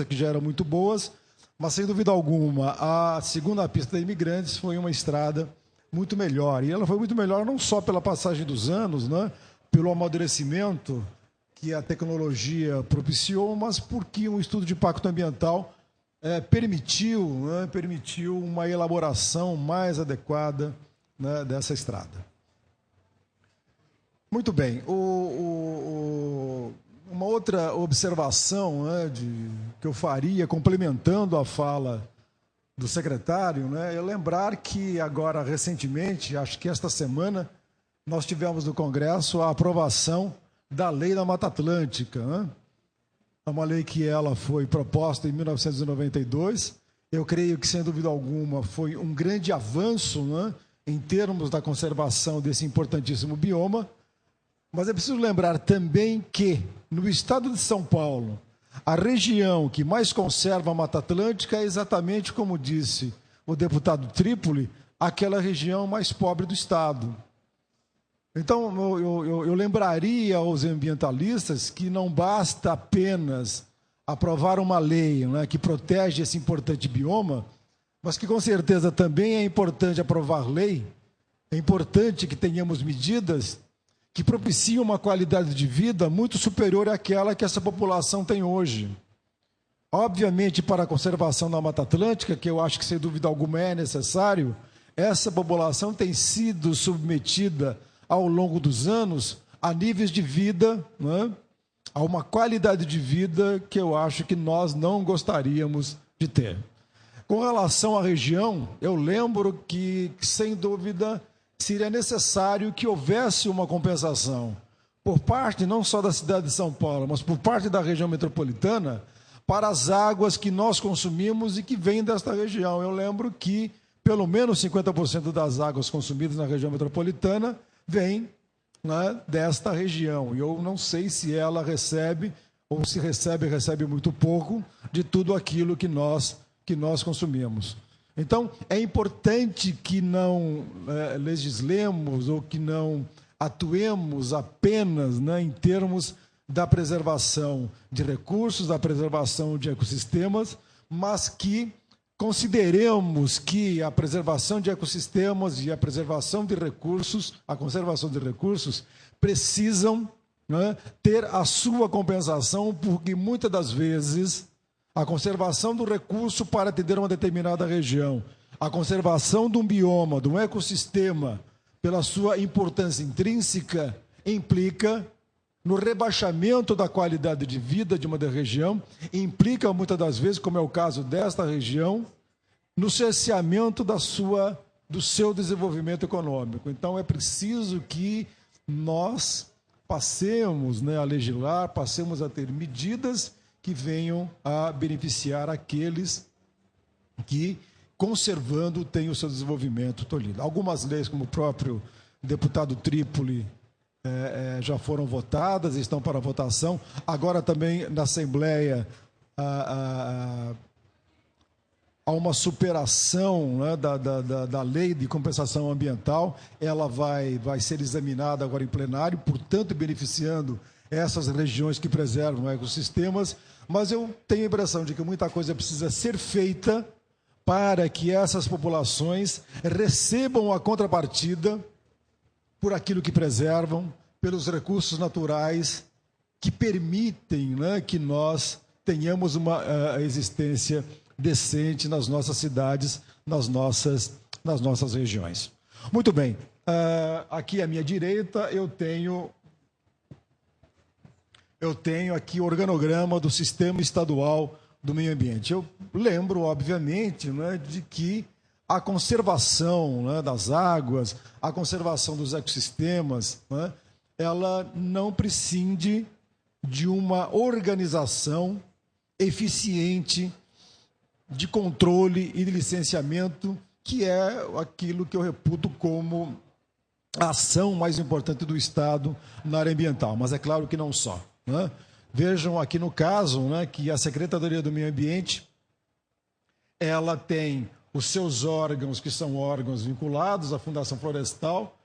que já eram muito boas, mas sem dúvida alguma, a segunda pista da Imigrantes foi uma estrada muito melhor. E ela foi muito melhor não só pela passagem dos anos, né, pelo amadurecimento que a tecnologia propiciou, mas porque um estudo de impacto ambiental permitiu uma elaboração mais adequada, né, dessa estrada. Muito bem. Uma outra observação, né, que eu faria, complementando a fala do secretário, né, é lembrar que agora, recentemente, acho que esta semana, nós tivemos no Congresso a aprovação da Lei da Mata Atlântica, né? É uma lei que ela foi proposta em 1992. Eu creio que, sem dúvida alguma, foi um grande avanço, né, em termos da conservação desse importantíssimo bioma. Mas é preciso lembrar também que, no estado de São Paulo, a região que mais conserva a Mata Atlântica é exatamente, como disse o deputado Trípoli, aquela região mais pobre do estado. Então, eu lembraria aos ambientalistas que não basta apenas aprovar uma lei, né, que protege esse importante bioma, mas que, com certeza, também é importante aprovar lei, é importante que tenhamos medidas que propiciam uma qualidade de vida muito superior àquela que essa população tem hoje. Obviamente, para a conservação da Mata Atlântica, que eu acho que, sem dúvida alguma, é necessário, essa população tem sido submetida ao longo dos anos a níveis de vida, né, a uma qualidade de vida que eu acho que nós não gostaríamos de ter. Com relação à região, eu lembro que, sem dúvida, seria necessário que houvesse uma compensação por parte não só da cidade de São Paulo, mas por parte da região metropolitana, para as águas que nós consumimos e que vêm desta região. Eu lembro que pelo menos 50% das águas consumidas na região metropolitana vêm, né, desta região. E eu não sei se ela recebe, ou se recebe muito pouco, de tudo aquilo que nós consumimos. Então, é importante que não legislemos ou que não atuemos apenas, né, em termos da preservação de recursos, da preservação de ecossistemas, mas que consideremos que a preservação de ecossistemas e a preservação de recursos, a conservação de recursos, precisam, né, ter a sua compensação, porque muitas das vezes a conservação do recurso para atender uma determinada região, a conservação de um bioma, de um ecossistema, pela sua importância intrínseca, implica no rebaixamento da qualidade de vida de uma região, implica muitas das vezes, como é o caso desta região, no cerceamento do seu desenvolvimento econômico. Então, é preciso que nós passemos, né, a legislar, passemos a ter medidas que venham a beneficiar aqueles que, conservando, têm o seu desenvolvimento tolhido. Algumas leis, como o próprio deputado Trípoli, já foram votadas, estão para votação. Agora também na Assembleia há uma superação, né, da lei de compensação ambiental. Ela vai ser examinada agora em plenário, portanto beneficiando essas regiões que preservam ecossistemas, mas eu tenho a impressão de que muita coisa precisa ser feita para que essas populações recebam a contrapartida por aquilo que preservam, pelos recursos naturais que permitem, né, que nós tenhamos uma existência decente nas nossas cidades, nas nossas regiões. Muito bem, aqui à minha direita eu tenho aqui o organograma do Sistema Estadual do Meio Ambiente. Eu lembro, obviamente, né, de que a conservação, né, das águas, a conservação dos ecossistemas, né, ela não prescinde de uma organização eficiente de controle e de licenciamento, que é aquilo que eu reputo como a ação mais importante do Estado na área ambiental, mas é claro que não só, né? Vejam aqui no caso, né, que a Secretaria do Meio Ambiente, ela tem os seus órgãos, que são órgãos vinculados à Fundação Florestal,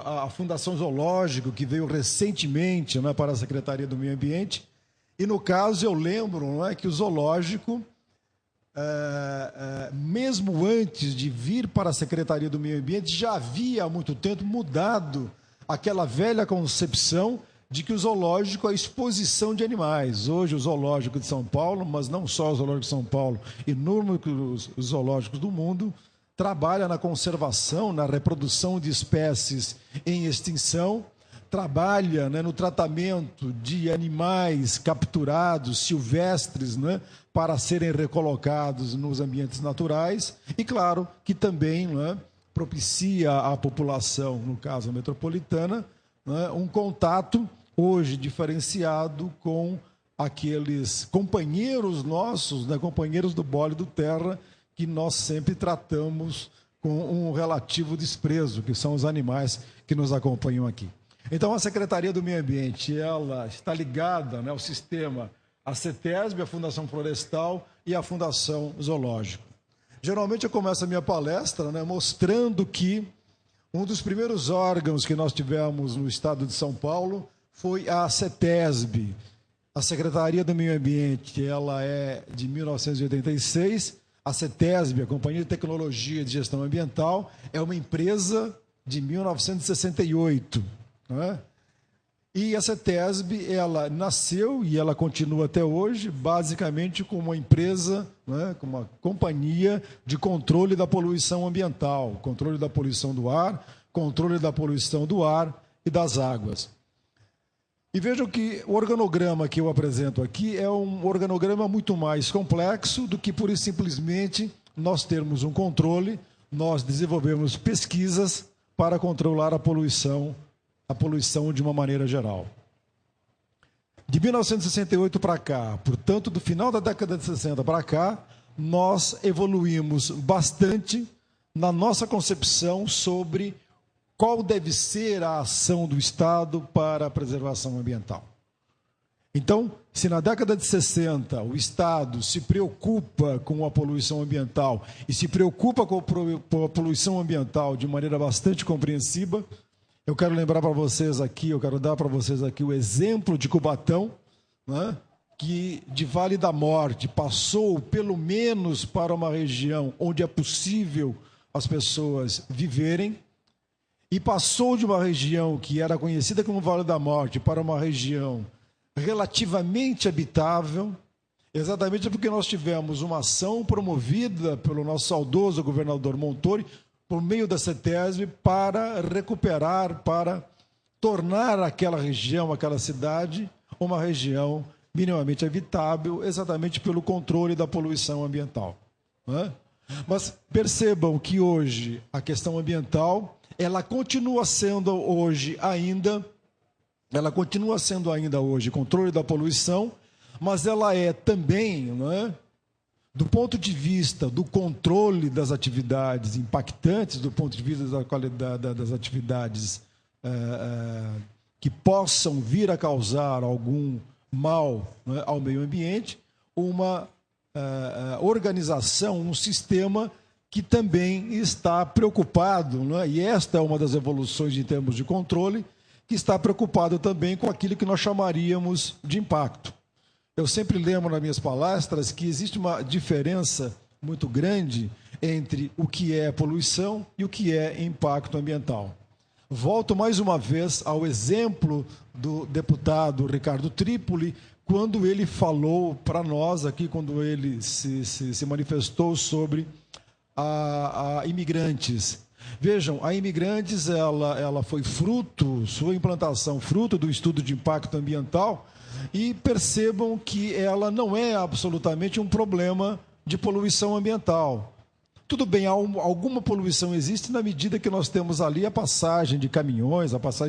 a Fundação Zoológico, que veio recentemente, né, para a Secretaria do Meio Ambiente, E no caso eu lembro, não é, que o zoológico, mesmo antes de vir para a Secretaria do Meio Ambiente, já havia há muito tempo mudado aquela velha concepção de que o zoológico é a exposição de animais. Hoje o zoológico de São Paulo, mas não só o zoológico de São Paulo, inúmeros zoológicos do mundo, trabalha na conservação, na reprodução de espécies em extinção, trabalha, né, no tratamento de animais capturados, silvestres, né, para serem recolocados nos ambientes naturais e, claro, que também, né, propicia à população, no caso metropolitana, né, um contato hoje diferenciado com aqueles companheiros nossos, né, companheiros do bolo e do terra, que nós sempre tratamos com um relativo desprezo, que são os animais que nos acompanham aqui. Então, a Secretaria do Meio Ambiente, ela está ligada, né, ao sistema, a CETESB, a Fundação Florestal e a Fundação Zoológico. Geralmente eu começo a minha palestra, né, mostrando que um dos primeiros órgãos que nós tivemos no estado de São Paulo foi a CETESB. A Secretaria do Meio Ambiente, ela é de 1986, a CETESB, a Companhia de Tecnologia de Gestão Ambiental, é uma empresa de 1968, não é? E a CETESB, ela nasceu e ela continua até hoje, basicamente como uma empresa, né, como uma companhia de controle da poluição ambiental, controle da poluição do ar, controle da poluição do ar e das águas. E vejam que o organograma que eu apresento aqui é um organograma muito mais complexo do que pura e simplesmente nós termos um controle, nós desenvolvemos pesquisas para controlar a poluição de uma maneira geral. De 1968 para cá, portanto, do final da década de 60 para cá, nós evoluímos bastante na nossa concepção sobre qual deve ser a ação do Estado para a preservação ambiental. Então, se na década de 60 o Estado se preocupa com a poluição ambiental e se preocupa com a poluição ambiental de maneira bastante compreensiva, eu quero lembrar para vocês aqui, eu quero dar para vocês aqui o exemplo de Cubatão, né, que de Vale da Morte passou pelo menos para uma região onde é possível as pessoas viverem, e passou de uma região que era conhecida como Vale da Morte para uma região relativamente habitável, exatamente porque nós tivemos uma ação promovida pelo nosso saudoso governador Montori, por meio da CETESB, para recuperar, para tornar aquela região, aquela cidade, uma região minimamente habitável, exatamente pelo controle da poluição ambiental, né? Mas percebam que hoje a questão ambiental, ela continua sendo hoje ainda hoje controle da poluição, mas ela é também, não é, do ponto de vista do controle das atividades impactantes, do ponto de vista da qualidade das atividades que possam vir a causar algum mal, não é, ao meio ambiente, uma organização, um sistema que também está preocupado, não é? E esta é uma das evoluções em termos de controle, que está preocupado também com aquilo que nós chamaríamos de impacto. Eu sempre lembro nas minhas palestras que existe uma diferença muito grande entre o que é poluição e o que é impacto ambiental. Volto mais uma vez ao exemplo do deputado Ricardo Trípoli, quando ele falou para nós aqui, quando ele se manifestou sobre a Imigrantes. Vejam, a Imigrantes, ela foi sua implantação, fruto do estudo de impacto ambiental, e percebam que ela não é absolutamente um problema de poluição ambiental. Tudo bem, alguma poluição existe na medida que nós temos ali a passagem de caminhões, a passagem